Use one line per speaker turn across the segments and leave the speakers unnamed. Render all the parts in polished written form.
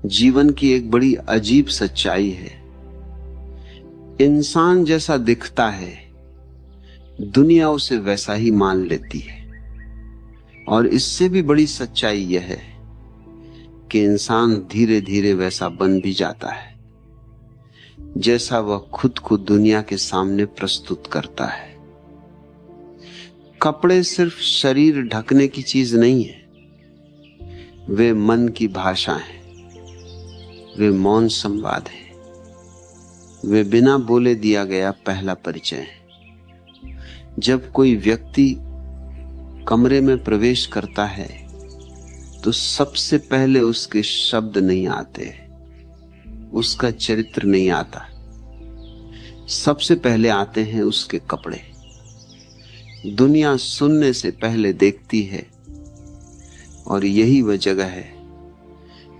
जीवन की एक बड़ी अजीब सच्चाई है। इंसान जैसा दिखता है, दुनिया उसे वैसा ही मान लेती है। और इससे भी बड़ी सच्चाई यह है कि इंसान धीरे धीरे वैसा बन भी जाता है जैसा वह खुद को दुनिया के सामने प्रस्तुत करता है। कपड़े सिर्फ शरीर ढकने की चीज नहीं है, वे मन की भाषा है, वे मौन संवाद है, वे बिना बोले दिया गया पहला परिचय है। जब कोई व्यक्ति कमरे में प्रवेश करता है तो सबसे पहले उसके शब्द नहीं आते, उसका चरित्र नहीं आता, सबसे पहले आते हैं उसके कपड़े। दुनिया सुनने से पहले देखती है और यही वह जगह है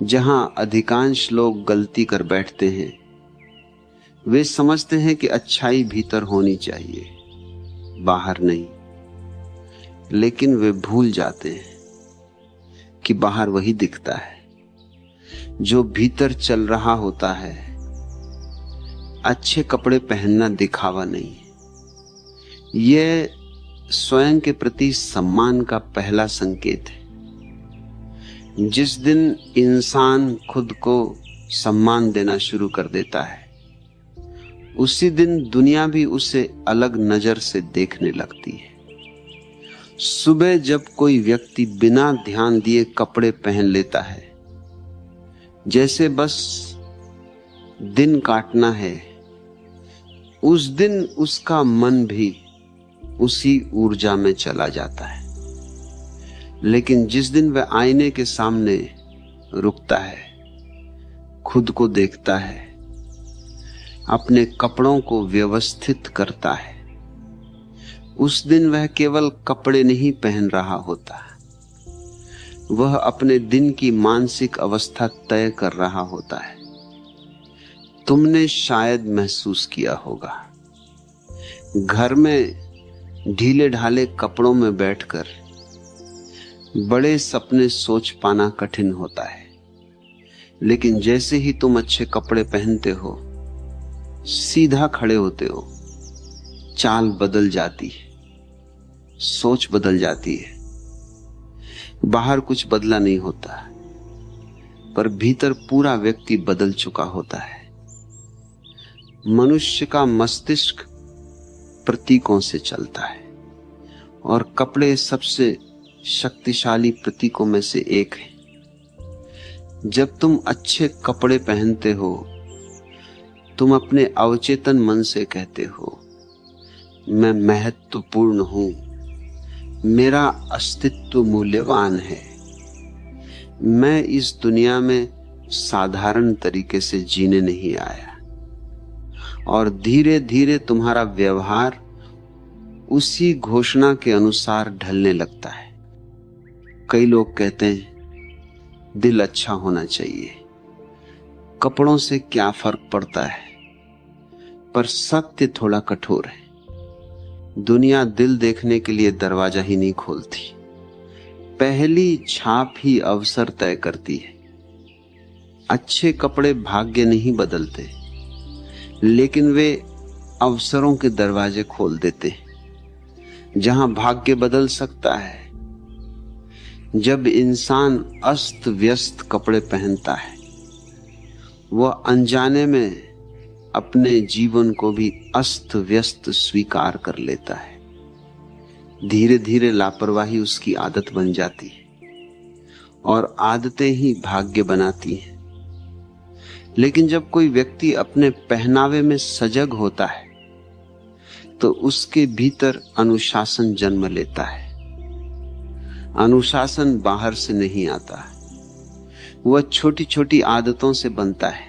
जहां अधिकांश लोग गलती कर बैठते हैं। वे समझते हैं कि अच्छाई भीतर होनी चाहिए, बाहर नहीं, लेकिन वे भूल जाते हैं कि बाहर वही दिखता है जो भीतर चल रहा होता है। अच्छे कपड़े पहनना दिखावा नहीं है, यह स्वयं के प्रति सम्मान का पहला संकेत है। जिस दिन इंसान खुद को सम्मान देना शुरू कर देता है, उसी दिन दुनिया भी उसे अलग नजर से देखने लगती है। सुबह जब कोई व्यक्ति बिना ध्यान दिए कपड़े पहन लेता है, जैसे बस दिन काटना है, उस दिन उसका मन भी उसी ऊर्जा में चला जाता है। लेकिन जिस दिन वह आईने के सामने रुकता है, खुद को देखता है, अपने कपड़ों को व्यवस्थित करता है, उस दिन वह केवल कपड़े नहीं पहन रहा होता, वह अपने दिन की मानसिक अवस्था तय कर रहा होता है। तुमने शायद महसूस किया होगा, घर में ढीले ढाले कपड़ों में बैठकर बड़े सपने सोच पाना कठिन होता है, लेकिन जैसे ही तुम अच्छे कपड़े पहनते हो, सीधा खड़े होते हो, चाल बदल जाती है, सोच बदल जाती है। बाहर कुछ बदला नहीं होता, पर भीतर पूरा व्यक्ति बदल चुका होता है। मनुष्य का मस्तिष्क प्रतीकों से चलता है और कपड़े सबसे शक्तिशाली प्रतीकों में से एक है। जब तुम अच्छे कपड़े पहनते हो, तुम अपने अवचेतन मन से कहते हो, मैं महत्वपूर्ण हूं, मेरा अस्तित्व मूल्यवान है, मैं इस दुनिया में साधारण तरीके से जीने नहीं आया। और धीरे धीरे तुम्हारा व्यवहार उसी घोषणा के अनुसार ढलने लगता है। कई लोग कहते हैं दिल अच्छा होना चाहिए, कपड़ों से क्या फर्क पड़ता है, पर सत्य थोड़ा कठोर है। दुनिया दिल देखने के लिए दरवाजा ही नहीं खोलती, पहली छाप ही अवसर तय करती है। अच्छे कपड़े भाग्य नहीं बदलते, लेकिन वे अवसरों के दरवाजे खोल देते हैं जहां भाग्य बदल सकता है। जब इंसान अस्त व्यस्त कपड़े पहनता है, वह अनजाने में अपने जीवन को भी अस्त व्यस्त स्वीकार कर लेता है। धीरे धीरे लापरवाही उसकी आदत बन जाती है और आदतें ही भाग्य बनाती हैं। लेकिन जब कोई व्यक्ति अपने पहनावे में सजग होता है, तो उसके भीतर अनुशासन जन्म लेता है। अनुशासन बाहर से नहीं आता, वह छोटी छोटी आदतों से बनता है।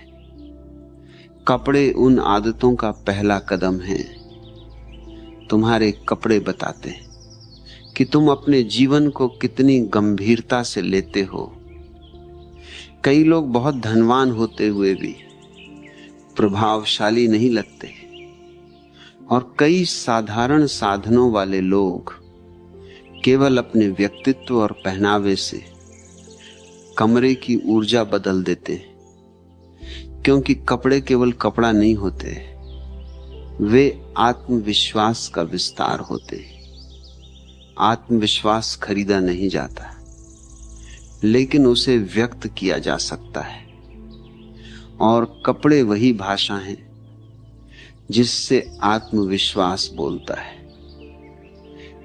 कपड़े उन आदतों का पहला कदम है। तुम्हारे कपड़े बताते हैं कि तुम अपने जीवन को कितनी गंभीरता से लेते हो। कई लोग बहुत धनवान होते हुए भी प्रभावशाली नहीं लगते, और कई साधारण साधनों वाले लोग केवल अपने व्यक्तित्व और पहनावे से कमरे की ऊर्जा बदल देते हैं। क्योंकि कपड़े केवल कपड़ा नहीं होते, वे आत्मविश्वास का विस्तार होते हैं। आत्मविश्वास खरीदा नहीं जाता, लेकिन उसे व्यक्त किया जा सकता है। और कपड़े वही भाषा हैं जिससे आत्मविश्वास बोलता है।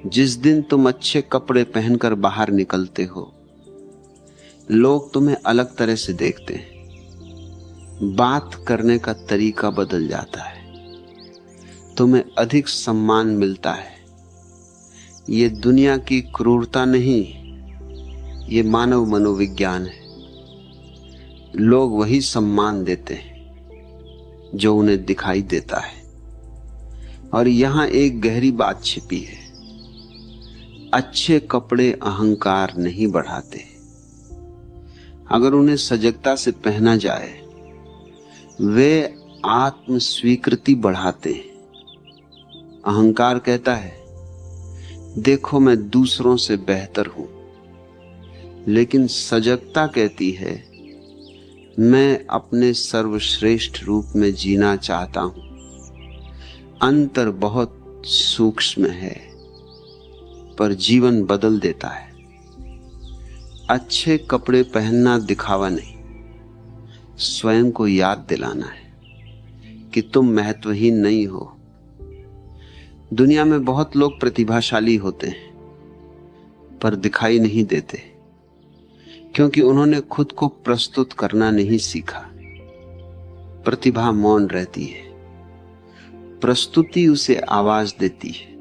जिस दिन तुम अच्छे कपड़े पहनकर बाहर निकलते हो, लोग तुम्हें अलग तरह से देखते हैं। बात करने का तरीका बदल जाता है, तुम्हें अधिक सम्मान मिलता है। ये दुनिया की क्रूरता नहीं, ये मानव मनोविज्ञान है। लोग वही सम्मान देते हैं जो उन्हें दिखाई देता है। और यहां एक गहरी बात छिपी है। अच्छे कपड़े अहंकार नहीं बढ़ाते। अगर उन्हें सजगता से पहना जाए, वे आत्म स्वीकृति बढ़ाते हैं। अहंकार कहता है, देखो मैं दूसरों से बेहतर हूं, लेकिन सजगता कहती है, मैं अपने सर्वश्रेष्ठ रूप में जीना चाहता हूं। अंतर बहुत सूक्ष्म है, पर जीवन बदल देता है। अच्छे कपड़े पहनना दिखावा नहीं, स्वयं को याद दिलाना है कि तुम महत्वहीन नहीं हो। दुनिया में बहुत लोग प्रतिभाशाली होते हैं, पर दिखाई नहीं देते, क्योंकि उन्होंने खुद को प्रस्तुत करना नहीं सीखा। प्रतिभा मौन रहती है, प्रस्तुति उसे आवाज देती है।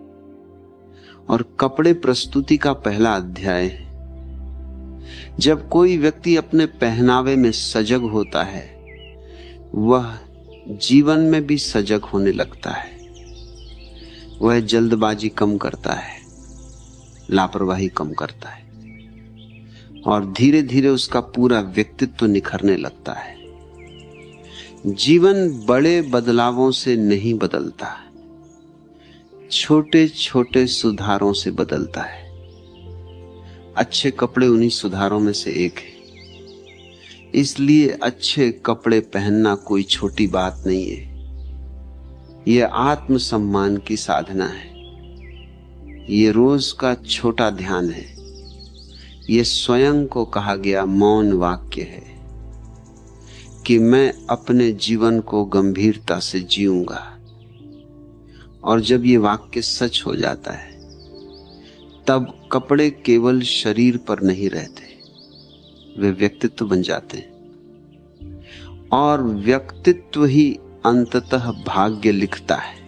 और कपड़े प्रस्तुति का पहला अध्याय है। जब कोई व्यक्ति अपने पहनावे में सजग होता है, वह जीवन में भी सजग होने लगता है। वह जल्दबाजी कम करता है, लापरवाही कम करता है, और धीरे धीरे उसका पूरा व्यक्तित्व निखरने लगता है। जीवन बड़े बदलावों से नहीं बदलता, छोटे छोटे सुधारों से बदलता है। अच्छे कपड़े उन्हीं सुधारों में से एक है। इसलिए अच्छे कपड़े पहनना कोई छोटी बात नहीं है। यह आत्मसम्मान की साधना है। यह रोज का छोटा ध्यान है। यह स्वयं को कहा गया मौन वाक्य है कि मैं अपने जीवन को गंभीरता से जीऊंगा। और जब ये वाक्य सच हो जाता है, तब कपड़े केवल शरीर पर नहीं रहते, वे व्यक्तित्व बन जाते हैं। और व्यक्तित्व ही अंततः भाग्य लिखता है।